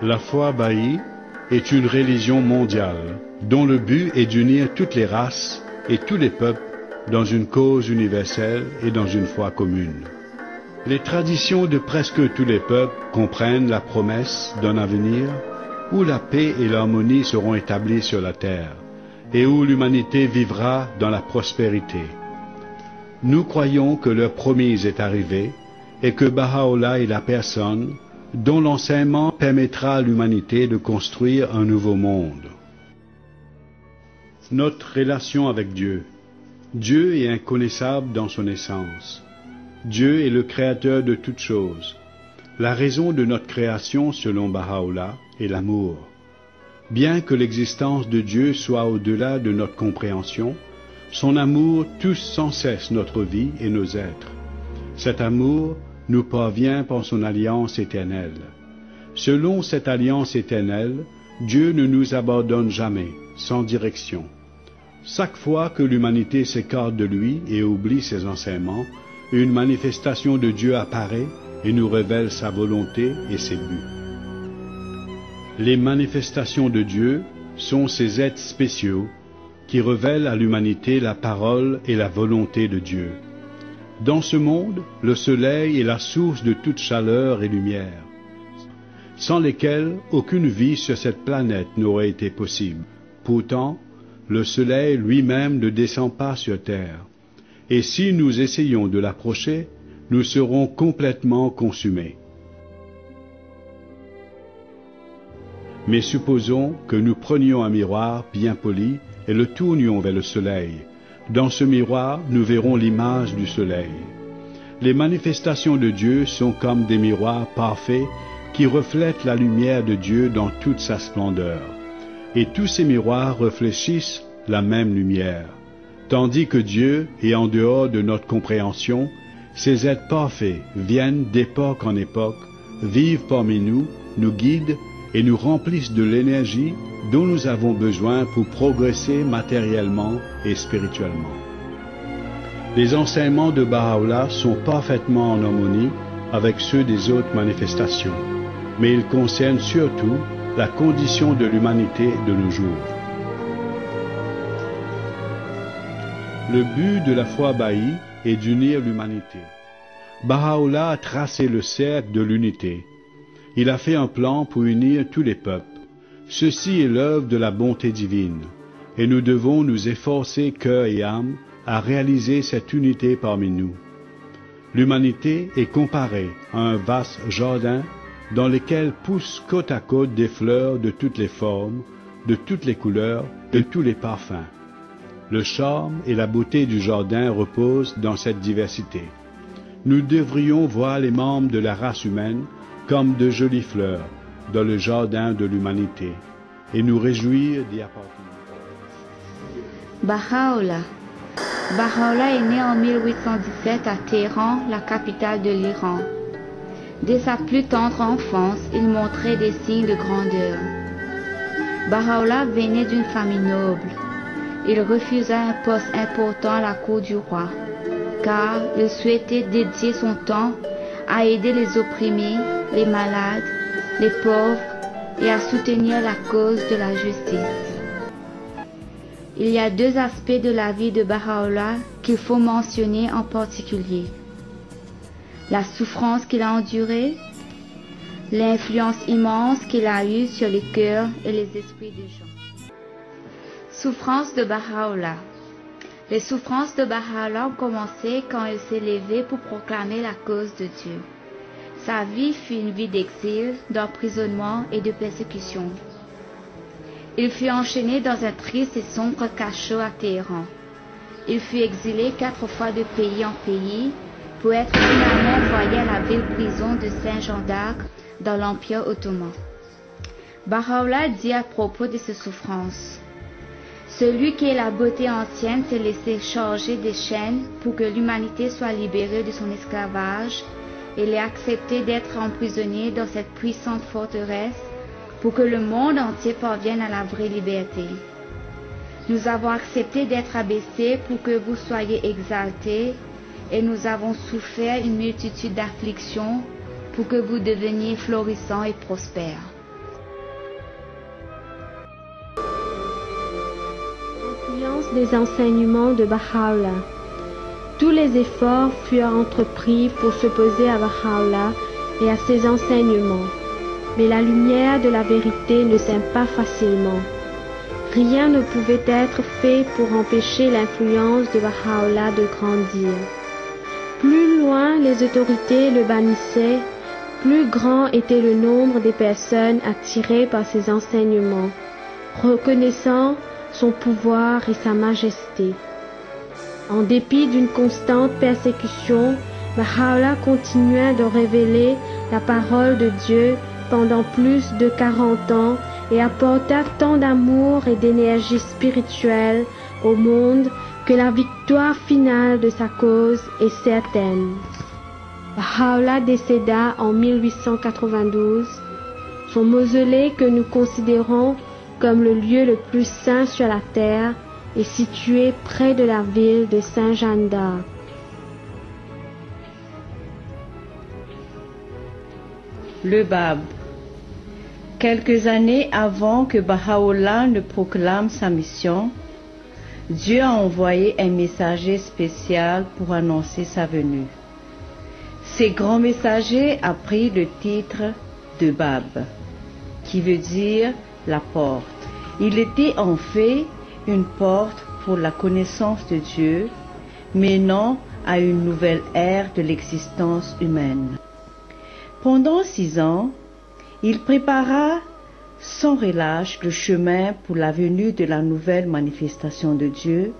La foi Baha'i est une religion mondiale dont le but est d'unir toutes les races et tous les peuples dans une cause universelle et dans une foi commune. Les traditions de presque tous les peuples comprennent la promesse d'un avenir où la paix et l'harmonie seront établies sur la terre et où l'humanité vivra dans la prospérité. Nous croyons que l'heure promise est arrivée et que Baha'u'llah est la personne dont l'enseignement permettra à l'humanité de construire un nouveau monde. Notre relation avec Dieu. Dieu est inconnaissable dans son essence. Dieu est le créateur de toutes choses. La raison de notre création, selon Baha'u'llah, est l'amour. Bien que l'existence de Dieu soit au-delà de notre compréhension, son amour touche sans cesse notre vie et nos êtres. Cet amour nous parvient par son alliance éternelle. Selon cette alliance éternelle, Dieu ne nous abandonne jamais, sans direction. Chaque fois que l'humanité s'écarte de lui et oublie ses enseignements, une manifestation de Dieu apparaît et nous révèle sa volonté et ses buts. Les manifestations de Dieu sont ces êtres spéciaux qui révèlent à l'humanité la parole et la volonté de Dieu. Dans ce monde, le soleil est la source de toute chaleur et lumière, sans lesquelles aucune vie sur cette planète n'aurait été possible. Pourtant, le soleil lui-même ne descend pas sur terre, et si nous essayons de l'approcher, nous serons complètement consumés. Mais supposons que nous prenions un miroir bien poli et le tournions vers le soleil. Dans ce miroir, nous verrons l'image du soleil. Les manifestations de Dieu sont comme des miroirs parfaits qui reflètent la lumière de Dieu dans toute sa splendeur. Et tous ces miroirs réfléchissent la même lumière. Tandis que Dieu est en dehors de notre compréhension, ces êtres parfaits viennent d'époque en époque, vivent parmi nous, nous guident et nous remplissent de l'énergie dont nous avons besoin pour progresser matériellement et spirituellement. Les enseignements de Baha'u'llah sont parfaitement en harmonie avec ceux des autres manifestations, mais ils concernent surtout la condition de l'humanité de nos jours. Le but de la foi Baha'i est d'unir l'humanité. Baha'u'llah a tracé le cercle de l'unité. Il a fait un plan pour unir tous les peuples. Ceci est l'œuvre de la bonté divine, et nous devons nous efforcer cœur et âme à réaliser cette unité parmi nous. L'humanité est comparée à un vaste jardin dans lequel poussent côte à côte des fleurs de toutes les formes, de toutes les couleurs, de tous les parfums. Le charme et la beauté du jardin reposent dans cette diversité. Nous devrions voir les membres de la race humaine comme de jolies fleurs dans le jardin de l'humanité et nous réjouir d'y appartenir. Baha'u'llah. Baha'u'llah est né en 1817 à Téhéran, la capitale de l'Iran. Dès sa plus tendre enfance, il montrait des signes de grandeur. Baha'u'llah venait d'une famille noble. Il refusa un poste important à la cour du roi, car il souhaitait dédier son temps à aider les opprimés, les malades, les pauvres et à soutenir la cause de la justice. Il y a deux aspects de la vie de Baha'u'llah qu'il faut mentionner en particulier. La souffrance qu'il a endurée, l'influence immense qu'il a eue sur les cœurs et les esprits des gens. Souffrance de Baha'u'llah. Les souffrances de Baha'u'llah ont commencé quand il s'est levé pour proclamer la cause de Dieu. Sa vie fut une vie d'exil, d'emprisonnement et de persécution. Il fut enchaîné dans un triste et sombre cachot à Téhéran. Il fut exilé 4 fois de pays en pays pour être finalement envoyé à la ville prison de Saint-Jean d'Arc dans l'Empire ottoman. Baha'u'llah dit à propos de ses souffrances: celui qui est la beauté ancienne s'est laissé charger des chaînes pour que l'humanité soit libérée de son esclavage et il a accepté d'être emprisonné dans cette puissante forteresse pour que le monde entier parvienne à la vraie liberté. Nous avons accepté d'être abaissés pour que vous soyez exaltés et nous avons souffert une multitude d'afflictions pour que vous deveniez florissants et prospères. des enseignements de Baha'u'llah. Tous les efforts furent entrepris pour s'opposer à Baha'u'llah et à ses enseignements, mais la lumière de la vérité ne s'aime pas facilement. Rien ne pouvait être fait pour empêcher l'influence de Baha'u'llah de grandir. Plus loin les autorités le bannissaient, plus grand était le nombre des personnes attirées par ses enseignements, reconnaissant son pouvoir et sa majesté. En dépit d'une constante persécution, Baha'u'llah continua de révéler la parole de Dieu pendant plus de 40 ans et apporta tant d'amour et d'énergie spirituelle au monde que la victoire finale de sa cause est certaine. Baha'u'llah décéda en 1892. Son mausolée, que nous considérons comme le lieu le plus saint sur la terre, est situé près de la ville de Saint-Jean d'Arc. Le Bab. Quelques années avant que Baha'u'llah ne proclame sa mission, Dieu a envoyé un messager spécial pour annoncer sa venue. Ce grand messager a pris le titre de Bab, qui veut dire la porte. Il était en fait une porte pour la connaissance de Dieu, menant à une nouvelle ère de l'existence humaine. Pendant 6 ans, il prépara sans relâche le chemin pour la venue de la nouvelle manifestation de Dieu.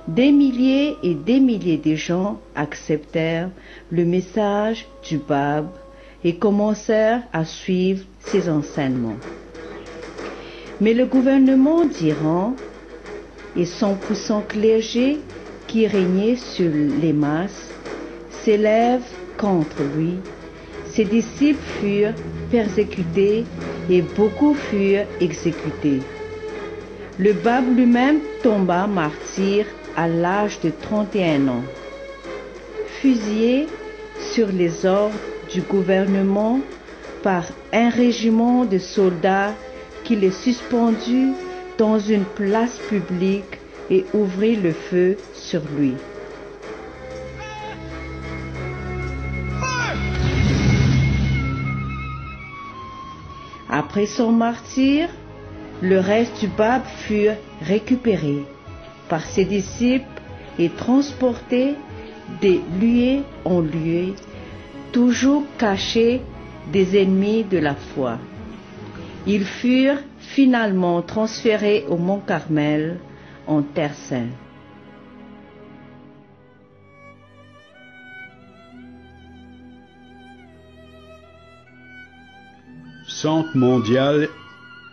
Des milliers et des milliers de gens acceptèrent le message du Bab et commencèrent à suivre ses enseignements. Mais le gouvernement d'Iran et son puissant clergé qui régnait sur les masses s'élèvent contre lui. Ses disciples furent persécutés et beaucoup furent exécutés. Le Bab lui-même tomba martyr à l'âge de 31 ans. Fusillé sur les ordres du gouvernement par un régiment de soldats qui le suspendit dans une place publique et ouvrit le feu sur lui. Après son martyre, le reste du Bab fut récupéré par ses disciples et transporté de lieu en lieu, toujours cachés des ennemis de la foi. Ils furent finalement transférés au mont Carmel, en Terre Sainte. Centre mondial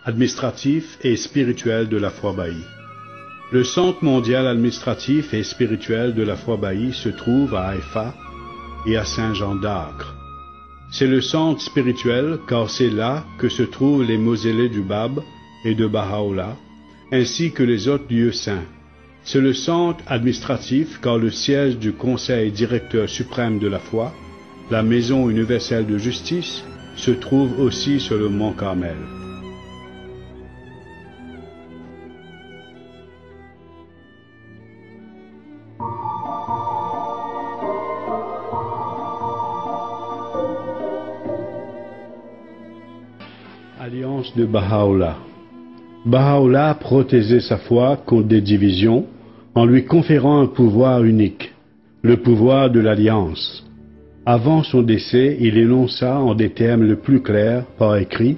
administratif et spirituel de la foi Baha'i. Le Centre mondial administratif et spirituel de la foi Baha'i se trouve à Haïfa et à Saint-Jean d'Acre. C'est le centre spirituel car c'est là que se trouvent les mausolées du Bab et de Baha'u'llah, ainsi que les autres lieux saints. C'est le centre administratif car le siège du Conseil directeur suprême de la foi, la Maison universelle de justice, se trouve aussi sur le mont Carmel. Alliance de Baha'u'llah. Baha'u'llah protégeait sa foi contre des divisions en lui conférant un pouvoir unique, le pouvoir de l'alliance. Avant son décès, il énonça en des termes le plus clairs par écrit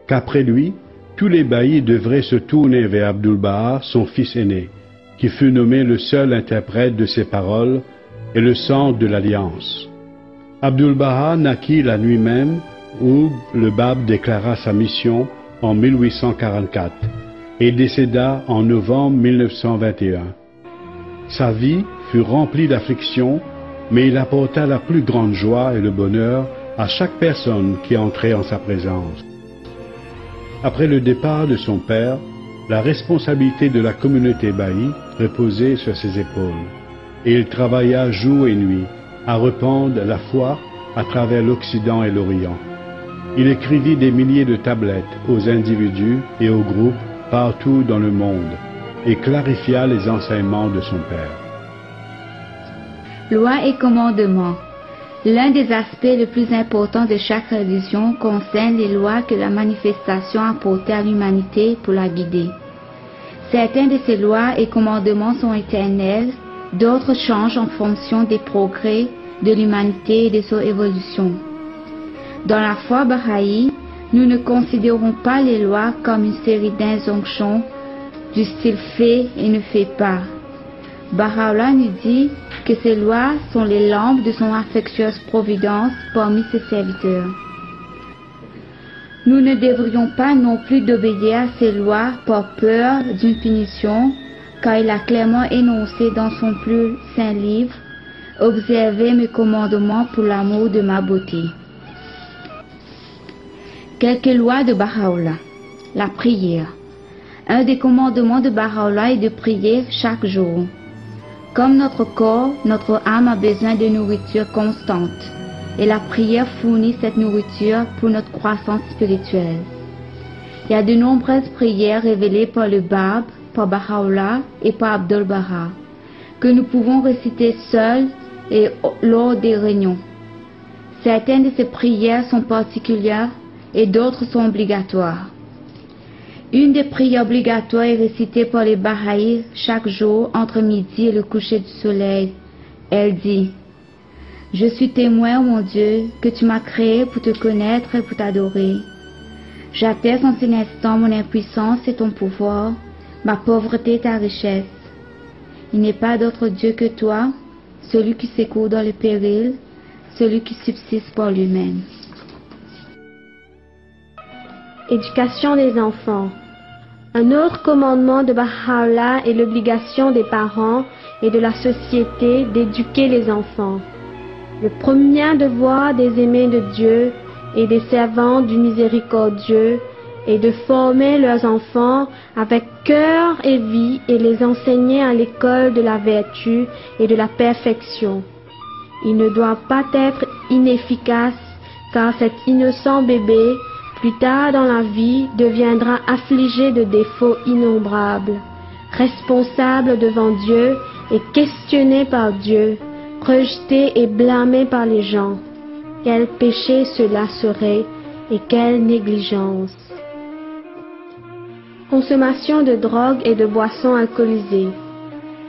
qu'après lui, tous les Baha'is devraient se tourner vers Abdul-Baha, son fils aîné, qui fut nommé le seul interprète de ses paroles et le centre de l'alliance. Abdul-Baha naquit la nuit même où le Bab déclara sa mission en 1844 et décéda en novembre 1921. Sa vie fut remplie d'afflictions, mais il apporta la plus grande joie et le bonheur à chaque personne qui entrait en sa présence. Après le départ de son père, la responsabilité de la communauté Baha'i reposait sur ses épaules, et il travailla jour et nuit à répandre la foi à travers l'Occident et l'Orient. Il écrivit des milliers de tablettes aux individus et aux groupes partout dans le monde, et clarifia les enseignements de son Père. Loi et commandements. L'un des aspects les plus importants de chaque religion concerne les lois que la manifestation a apportées à l'humanité pour la guider. Certains de ces lois et commandements sont éternels, d'autres changent en fonction des progrès de l'humanité et de son évolution. Dans la foi baha'i, nous ne considérons pas les lois comme une série d'injonctions du style fais et ne fais pas. Baha'u'llah nous dit que ces lois sont les lampes de son affectueuse providence parmi ses serviteurs. Nous ne devrions pas non plus d'obéir à ces lois par peur d'une punition, car il a clairement énoncé dans son plus saint livre « Observez mes commandements pour l'amour de ma beauté ». Quelques lois de Baha'u'llah. La prière. Un des commandements de Baha'u'llah est de prier chaque jour. Comme notre corps, notre âme a besoin de nourriture constante, et la prière fournit cette nourriture pour notre croissance spirituelle. Il y a de nombreuses prières révélées par le Bab, par Baha'u'llah et par Abdul-Baha, que nous pouvons réciter seuls et lors des réunions. Certaines de ces prières sont particulières et d'autres sont obligatoires. Une des prières obligatoires est récitée par les Bahaïs chaque jour entre midi et le coucher du soleil. Elle dit « Je suis témoin, mon Dieu, que tu m'as créé pour te connaître et pour t'adorer. J'atteste en cet instant mon impuissance et ton pouvoir, ma pauvreté et ta richesse. Il n'est pas d'autre Dieu que toi, celui qui secourt dans le péril, celui qui subsiste par lui-même. » Éducation des enfants. Un autre commandement de Baha'u'llah est l'obligation des parents et de la société d'éduquer les enfants. Le premier devoir des aimés de Dieu et des servants du miséricordieux est de former leurs enfants avec cœur et vie et les enseigner à l'école de la vertu et de la perfection. Il ne doit pas être inefficace car cet innocent bébé plus tard dans la vie, deviendra affligé de défauts innombrables, responsable devant Dieu et questionné par Dieu, rejeté et blâmé par les gens. Quel péché cela serait et quelle négligence! Consommation de drogue et de boissons alcoolisées.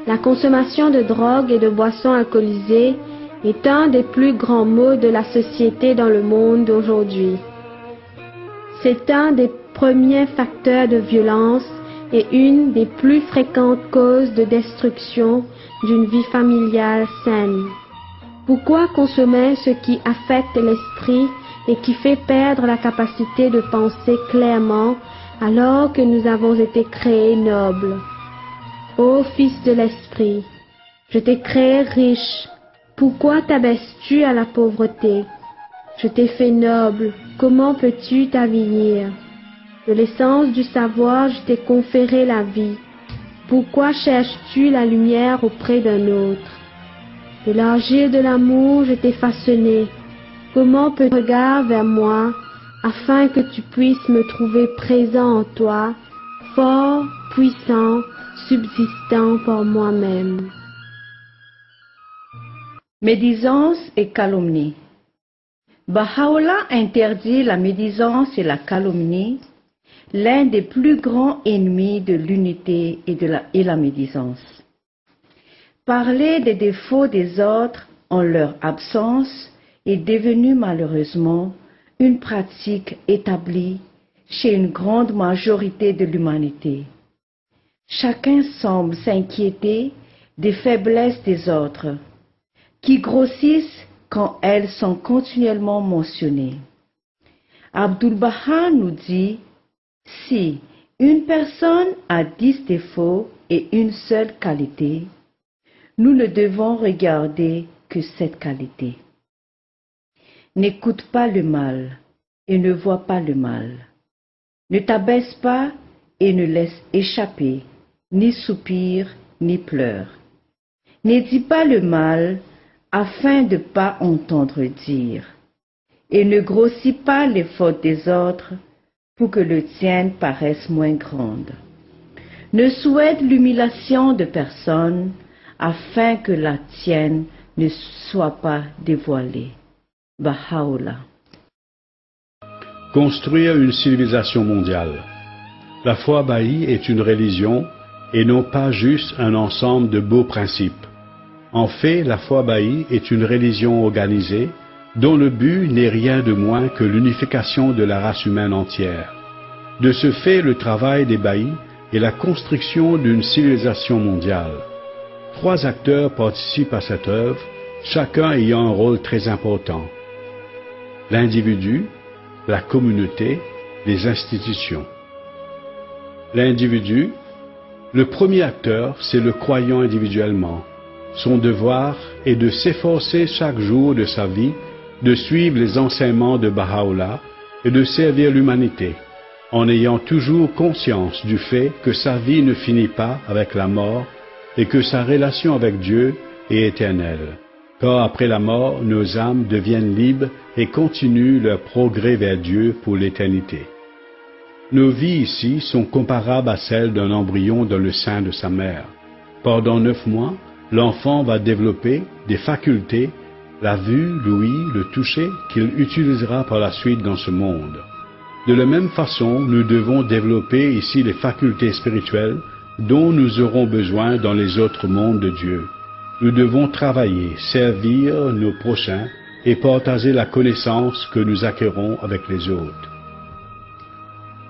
La consommation de drogue et de boissons alcoolisées est un des plus grands maux de la société dans le monde d'aujourd'hui. C'est un des premiers facteurs de violence et une des plus fréquentes causes de destruction d'une vie familiale saine. Pourquoi consommer ce qui affecte l'esprit et qui fait perdre la capacité de penser clairement alors que nous avons été créés nobles? Ô Fils de l'Esprit, je t'ai créé riche, pourquoi t'abaisses-tu à la pauvreté? Je t'ai fait noble, comment peux-tu t'avilir? De l'essence du savoir, je t'ai conféré la vie. Pourquoi cherches-tu la lumière auprès d'un autre? De l'argile de l'amour, je t'ai façonné. Comment peux-tu regarder vers moi, afin que tu puisses me trouver présent en toi, fort, puissant, subsistant par moi-même? Médisance et calomnie. Baha'u'llah interdit la médisance et la calomnie, l'un des plus grands ennemis de l'unité et la médisance. Parler des défauts des autres en leur absence est devenu malheureusement une pratique établie chez une grande majorité de l'humanité. Chacun semble s'inquiéter des faiblesses des autres, qui grossissent quand elles sont continuellement mentionnées. Abdul-Baha nous dit, si une personne a 10 défauts et une seule qualité, nous ne devons regarder que cette qualité. N'écoute pas le mal et ne vois pas le mal. Ne t'abaisse pas et ne laisse échapper ni soupir ni pleurs. Ne dis pas le mal afin de ne pas entendre dire, et ne grossis pas les fautes des autres pour que le tien paraisse moins grande. ne souhaite l'humiliation de personne afin que la tienne ne soit pas dévoilée. Baha'u'llah. Construire une civilisation mondiale. La foi Baha'i est une religion et non pas juste un ensemble de beaux principes. En fait, la foi Baha'i est une religion organisée dont le but n'est rien de moins que l'unification de la race humaine entière. De ce fait, le travail des Baha'is est la construction d'une civilisation mondiale. 3 acteurs participent à cette œuvre, chacun ayant un rôle très important. L'individu, la communauté, les institutions. L'individu, le premier acteur, c'est le croyant individuellement. Son devoir est de s'efforcer chaque jour de sa vie de suivre les enseignements de Baha'u'llah et de servir l'humanité, en ayant toujours conscience du fait que sa vie ne finit pas avec la mort et que sa relation avec Dieu est éternelle. Car après la mort, nos âmes deviennent libres et continuent leur progrès vers Dieu pour l'éternité. Nos vies ici sont comparables à celles d'un embryon dans le sein de sa mère. Pendant 9 mois, l'enfant va développer des facultés, la vue, l'ouïe, le toucher, qu'il utilisera par la suite dans ce monde. De la même façon, nous devons développer ici les facultés spirituelles dont nous aurons besoin dans les autres mondes de Dieu. Nous devons travailler, servir nos prochains et partager la connaissance que nous acquérons avec les autres.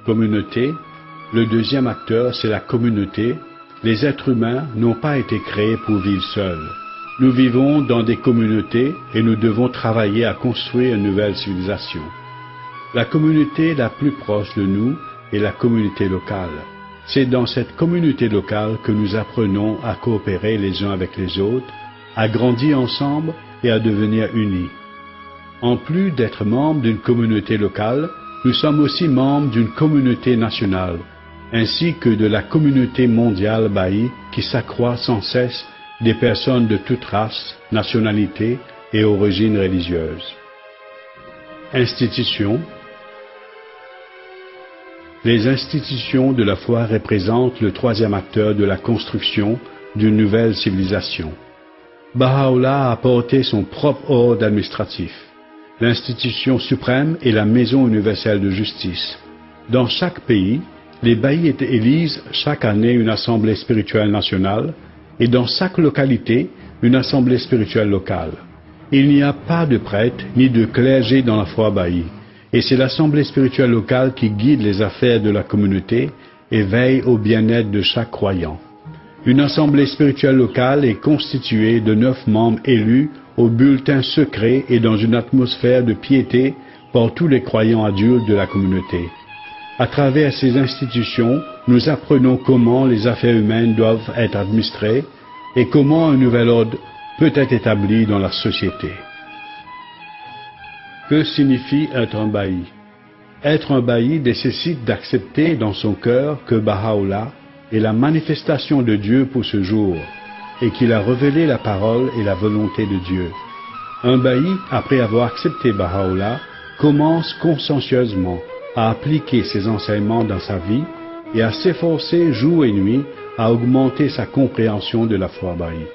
Communauté. Le deuxième acteur, c'est la communauté. Les êtres humains n'ont pas été créés pour vivre seuls. Nous vivons dans des communautés et nous devons travailler à construire une nouvelle civilisation. La communauté la plus proche de nous est la communauté locale. C'est dans cette communauté locale que nous apprenons à coopérer les uns avec les autres, à grandir ensemble et à devenir unis. En plus d'être membres d'une communauté locale, nous sommes aussi membres d'une communauté nationale, ainsi que de la communauté mondiale Baha'i qui s'accroît sans cesse des personnes de toute race, nationalité et origine religieuse. Institutions. Les institutions de la foi représentent le troisième acteur de la construction d'une nouvelle civilisation. Baha'u'llah a apporté son propre ordre administratif. L'institution suprême est la Maison universelle de justice. Dans chaque pays, les Baha'is élisent chaque année une assemblée spirituelle nationale et dans chaque localité, une assemblée spirituelle locale. Il n'y a pas de prêtre ni de clergé dans la foi Baha'i, et c'est l'assemblée spirituelle locale qui guide les affaires de la communauté et veille au bien-être de chaque croyant. Une assemblée spirituelle locale est constituée de 9 membres élus au bulletin secret et dans une atmosphère de piété par tous les croyants adultes de la communauté. À travers ces institutions, nous apprenons comment les affaires humaines doivent être administrées et comment un nouvel ordre peut être établi dans la société. Que signifie être un Baha'i? Être un Baha'i nécessite d'accepter dans son cœur que Baha'u'llah est la manifestation de Dieu pour ce jour et qu'il a révélé la parole et la volonté de Dieu. Un Baha'i, après avoir accepté Baha'u'llah, commence consciencieusement à appliquer ses enseignements dans sa vie et à s'efforcer jour et nuit à augmenter sa compréhension de la foi Baha'i.